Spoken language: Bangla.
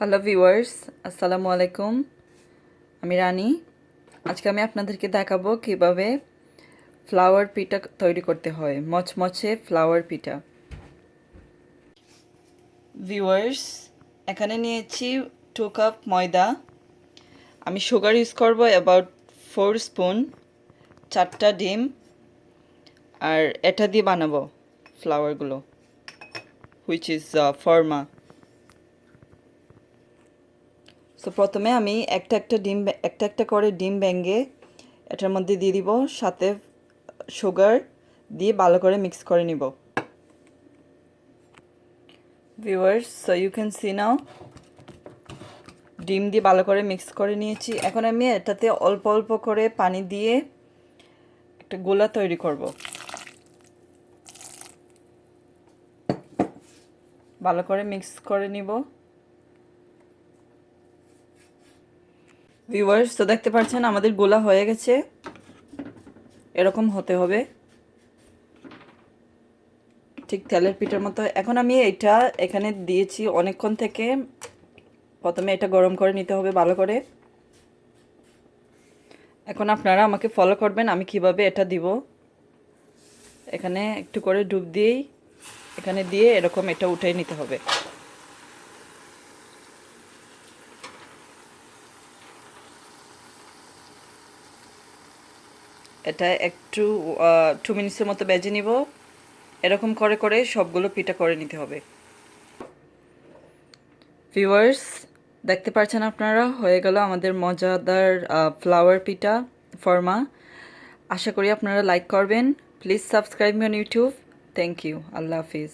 হ্যালো ভিউয়ার্স, আসসালামু আলাইকুম। আমি রানী। আজকে আমি আপনাদেরকে দেখাবো কিভাবে ফ্লাওয়ার পিঠা তৈরি করতে হয়, মচমচে ফ্লাওয়ার পিঠা। ভিউয়ার্স, এখানে নিয়েছি 2 কাপ ময়দা। আমি সুগার ইউজ করব অ্যাবাউট 4 স্পুন, 4টা ডিম, আর এটা দিয়ে বানাবো ফ্লাওয়ারগুলো, হুইচ ইজ ফর্মা। সো প্রথমে আমি একটা একটা করে ডিম ভেঙে এটার মধ্যে দিয়ে দিব, সাথে সুগার দিয়ে ভালো করে মিক্স করে নিব। Viewers, so you can see now ডিম দিয়ে ভালো করে মিক্স করে নিয়েছি। এখন আমি এটাতে অল্প অল্প করে পানি দিয়ে একটা গোলা তৈরি করব। ভালো করে মিক্স করে নিব। ভিউয়ার্স, তো দেখতে পাচ্ছেন আমাদের গোলা হয়ে গেছে, এরকম হতে হবে, ঠিক তেলের পিঠার মতো। এখন আমি এটা এখানে দিয়েছি অনেকক্ষণ থেকে। প্রথমে এটা গরম করে নিতে হবে ভালো করে। এখন আপনারা আমাকে ফলো করবেন আমি কিভাবে এটা দিব। এখানে একটু করে ডুব দিয়েই এখানে দিয়ে এরকম এটা উঠিয়ে নিতে হবে। এটা একটু 2 মিনিটসের মতো বেজে নিব। এরকম করে করে সবগুলো পিঠা করে নিতে হবে। ভিউয়ার্স, দেখতে পাচ্ছেন আপনারা, হয়ে গেল আমাদের মজাদার ফ্লাওয়ার পিঠা ফর্মা। আশা করি আপনারা লাইক করবেন। Please subscribe me on YouTube. Thank you. আল্লাহ হাফিজ।